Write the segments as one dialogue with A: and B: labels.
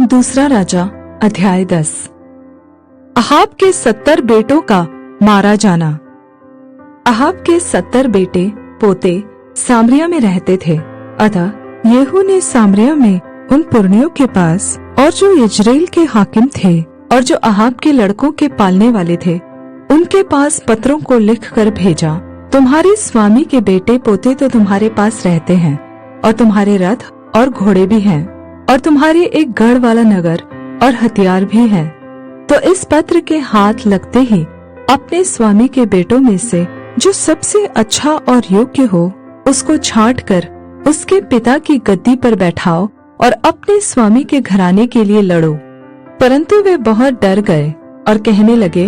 A: दूसरा राजा अध्याय 10। अहाब के 70 बेटों का मारा जाना। अहाब के 70 बेटे पोते सामरिया में रहते थे। अतः येहू ने सामरिया में उन पुरनियों के पास और जो इजराइल के हाकिम थे और जो अहाब के लड़कों के पालने वाले थे, उनके पास पत्रों को लिखकर भेजा, तुम्हारे स्वामी के बेटे पोते तो तुम्हारे पास रहते हैं और तुम्हारे रथ और घोड़े भी हैं और तुम्हारे एक गढ़ वाला नगर और हथियार भी है। तो इस पत्र के हाथ लगते ही अपने स्वामी के बेटों में से जो सबसे अच्छा और योग्य हो उसको छांट कर उसके पिता की गद्दी पर बैठाओ और अपने स्वामी के घराने के लिए लड़ो। परंतु वे बहुत डर गए और कहने लगे,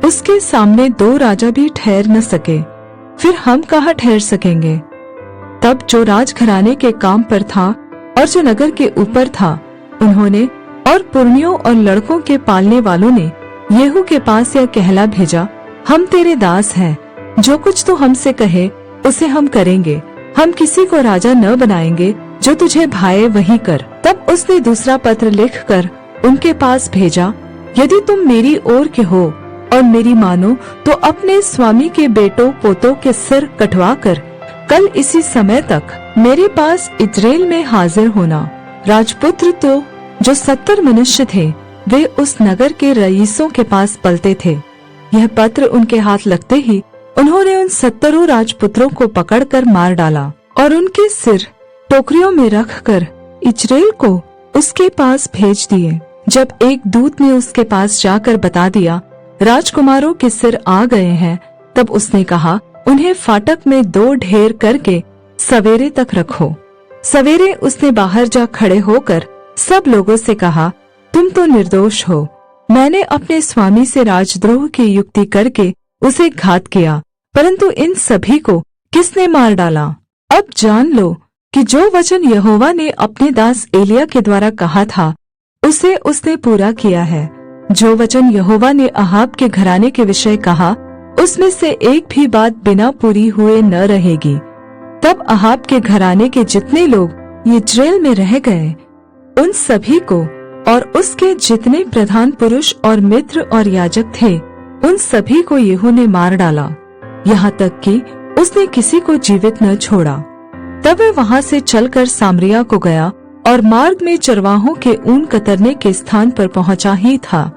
A: उसके सामने 2 राजा भी ठहर न सके, फिर हम कहाँ ठहर सकेंगे। तब जो राजघराने के काम पर था और जो नगर के ऊपर था, उन्होंने और पुरनियों और लड़कों के पालने वालों ने येहू के पास यह कहला भेजा, हम तेरे दास हैं, जो कुछ तू हमसे कहे उसे हम करेंगे, हम किसी को राजा न बनाएंगे, जो तुझे भाए वही कर। तब उसने दूसरा पत्र लिखकर उनके पास भेजा, यदि तुम मेरी ओर के हो और मेरी मानो तो अपने स्वामी के बेटों पोतों के सिर कटवा कर कल इसी समय तक मेरे पास इजराइल में हाजिर होना। राजपुत्र तो जो 70 मनुष्य थे, वे उस नगर के रईसों के पास पलते थे। यह पत्र उनके हाथ लगते ही उन्होंने उन 70 राजपुत्रों को पकड़कर मार डाला और उनके सिर टोकरियों में रखकर इजराइल को उसके पास भेज दिए। जब एक दूत ने उसके पास जाकर बता दिया, राजकुमारों के सिर आ गए हैं, तब उसने कहा, उन्हें फाटक में 2 ढेर करके सवेरे तक रखो। सवेरे उसने बाहर जा खड़े होकर सब लोगों से कहा, तुम तो निर्दोष हो, मैंने अपने स्वामी से राजद्रोह की युक्ति करके उसे घात किया, परंतु इन सभी को किसने मार डाला। अब जान लो कि जो वचन यहोवा ने अपने दास एलिय्याह के द्वारा कहा था, उसे उसने पूरा किया है। जो वचन यहोवा ने अहाब के घराने के विषय कहा, उसमें से एक भी बात बिना पूरी हुए न रहेगी। तब अहाब के घराने के जितने लोग इजराइल में रह गए, उन सभी को और उसके जितने प्रधान पुरुष और मित्र और याजक थे, उन सभी को येहू ने मार डाला, यहाँ तक कि उसने किसी को जीवित न छोड़ा। तब वह वहाँ से चलकर सामरिया को गया और मार्ग में चरवाहों के ऊन कतरने के स्थान पर पहुँचा ही था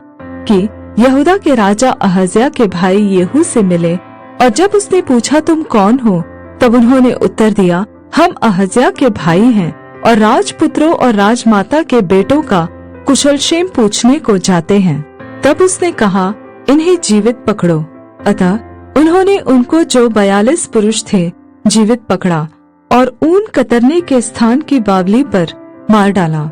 A: कि यहूदा के राजा अहज्याह के भाई येहू से मिले। और जब उसने पूछा, तुम कौन हो? तब उन्होंने उत्तर दिया, हम अहज्याह के भाई हैं और राजपुत्रों और राजमाता के बेटों का कुशलक्षेम पूछने को जाते हैं। तब उसने कहा, इन्हें जीवित पकड़ो। अतः उन्होंने उनको जो 42 पुरुष थे जीवित पकड़ा और ऊन कतरने के स्थान की बावली पर मार डाला।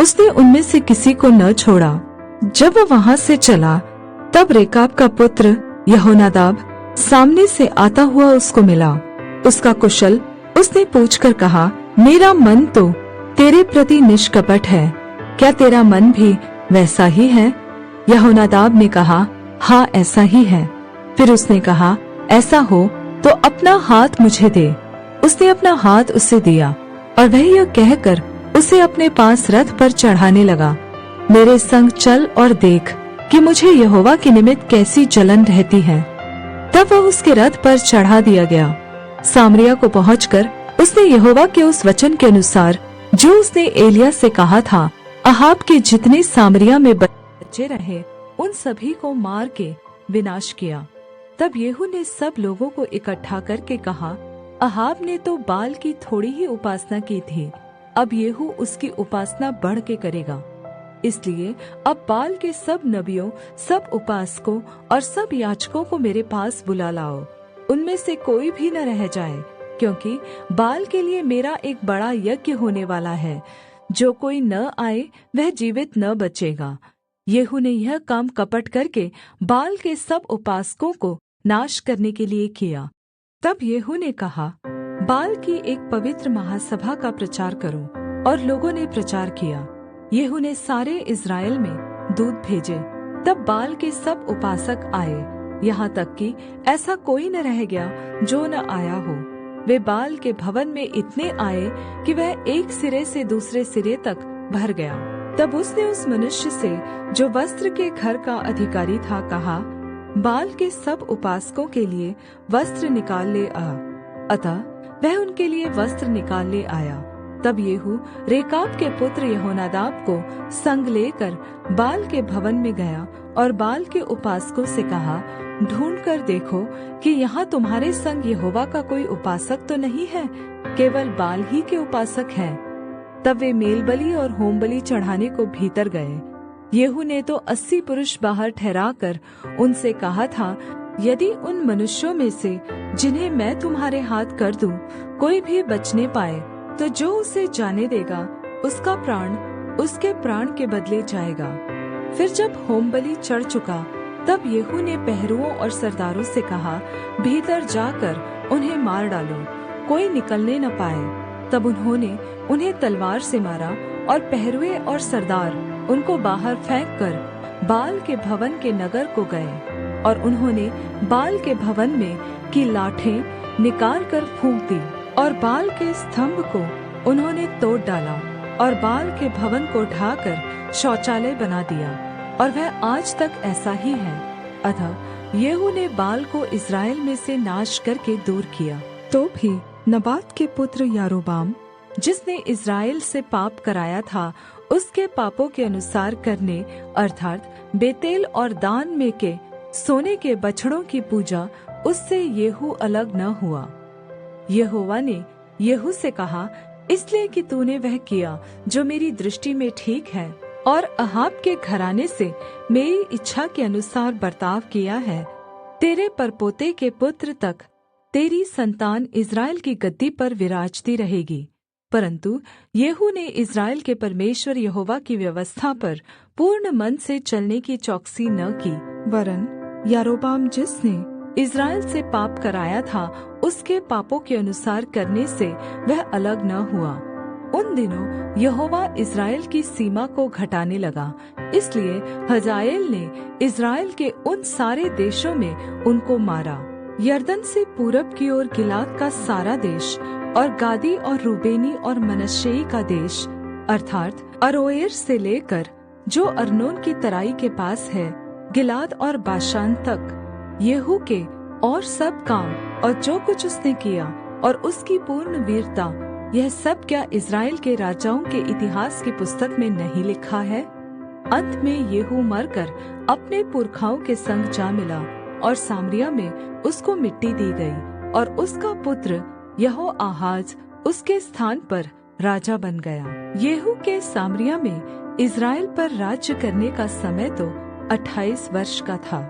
A: उसने उनमें से किसी को न छोड़ा। जब वह वहाँ से चला, तब रेकाब का पुत्र यहोनादाब सामने से आता हुआ उसको मिला। उसका कुशल उसने पूछकर कहा, मेरा मन तो तेरे प्रति निष्कपट है, क्या तेरा मन भी वैसा ही है? यहोनादाब ने कहा, हाँ ऐसा ही है। फिर उसने कहा, ऐसा हो तो अपना हाथ मुझे दे। उसने अपना हाथ उसे दिया और वह यह कहकर उसे अपने पास रथ पर चढ़ाने लगा, मेरे संग चल और देख कि मुझे यहोवा के निमित्त कैसी जलन रहती है। तब वह उसके रथ पर चढ़ा दिया गया। सामरिया को पहुंचकर उसने यहोवा के उस वचन के अनुसार जो उसने एलिय्याह से कहा था, अहाब के जितने सामरिया में बच्चे रहे उन सभी को मार के विनाश किया। तब येहू ने सब लोगों को इकट्ठा करके कहा, अहाब ने तो बाल की थोड़ी ही उपासना की थी, अब येहू उसकी उपासना बढ़ के करेगा। इसलिए अब बाल के सब नबियों, सब उपासकों और सब याजकों को मेरे पास बुला लाओ। उनमें से कोई भी न रह जाए, क्योंकि बाल के लिए मेरा एक बड़ा यज्ञ होने वाला है। जो कोई न आए वह जीवित न बचेगा। येहू ने यह काम कपट करके बाल के सब उपासकों को नाश करने के लिए किया। तब येहू ने कहा, बाल की एक पवित्र महासभा का प्रचार करो। और लोगों ने प्रचार किया। येहू ने सारे इज़राइल में दूत भेजे। तब बाल के सब उपासक आए, यहाँ तक कि ऐसा कोई न रह गया जो न आया हो। वे बाल के भवन में इतने आए कि वह एक सिरे से दूसरे सिरे तक भर गया। तब उसने उस मनुष्य से जो वस्त्र के घर का अधिकारी था कहा, बाल के सब उपासकों के लिए वस्त्र निकाल ले आ। अतः वह उनके लिए वस्त्र निकाल ले आया। तब येहू रेकाब के पुत्र यहोनादाब को संग लेकर बाल के भवन में गया और बाल के उपासकों से कहा, ढूंढ कर देखो कि यहाँ तुम्हारे संग यहोवा का कोई उपासक तो नहीं है, केवल बाल ही के उपासक हैं। तब वे मेलबलि और होमबलि चढ़ाने को भीतर गए। येहू ने तो 80 पुरुष बाहर ठहराकर उनसे कहा था, यदि उन मनुष्यों में से जिन्हें मैं तुम्हारे हाथ कर दूं कोई भी बचने पाए, तो जो उसे जाने देगा उसका प्राण उसके प्राण के बदले जाएगा। फिर जब होमबलि चढ़ चुका, तब येहू ने पहरुओं और सरदारों से कहा, भीतर जाकर उन्हें मार डालो, कोई निकलने न पाए। तब उन्होंने उन्हें तलवार से मारा और पहरुए और सरदार उनको बाहर फेंककर बाल के भवन के नगर को गए। और उन्होंने बाल के भवन में की लाठें निकाल कर फूंक दी और बाल के स्तंभ को उन्होंने तोड़ डाला और बाल के भवन को ढाकर शौचालय बना दिया, और वह आज तक ऐसा ही है। अतः येहू ने बाल को इस्राएल में से नाश करके दूर किया। तो भी नबात के पुत्र यारोबाम, जिसने इस्राएल से पाप कराया था, उसके पापों के अनुसार करने अर्थात बेतेल और दान में के सोने के बछड़ों की पूजा, उससे येहू अलग न हुआ। यहोवा ने येहू से कहा, इसलिए कि तूने वह किया जो मेरी दृष्टि में ठीक है और अहाब के घराने से मेरी इच्छा के अनुसार बर्ताव किया है, तेरे परपोते के पुत्र तक तेरी संतान इस्राएल की गद्दी पर विराजती रहेगी। परंतु येहू ने इस्राएल के परमेश्वर यहोवा की व्यवस्था पर पूर्ण मन से चलने की चौकसी न की, वरन यारोबाम जिसने इस्राएल से पाप कराया था, उसके पापों के अनुसार करने से वह अलग न हुआ। उन दिनों यहोवा इस्राएल की सीमा को घटाने लगा, इसलिए हजाएल ने इस्राएल के उन सारे देशों में उनको मारा, यरदन से पूरब की ओर गिलाद का सारा देश और गादी और रूबेनी और मनश्शेई का देश, अर्थात अरोएर से लेकर जो अर्नोन की तराई के पास है, गिलाद और बाशान तक। येहू के और सब काम और जो कुछ उसने किया और उसकी पूर्ण वीरता, यह सब क्या इस्राएल के राजाओं के इतिहास की पुस्तक में नहीं लिखा है? अंत में येहू मरकर अपने पुरखाओं के संग जा मिला और सामरिया में उसको मिट्टी दी गई, और उसका पुत्र यहोआहाज उसके स्थान पर राजा बन गया। येहू के सामरिया में इस्राएल पर राज्य करने का समय तो 28 वर्ष का था।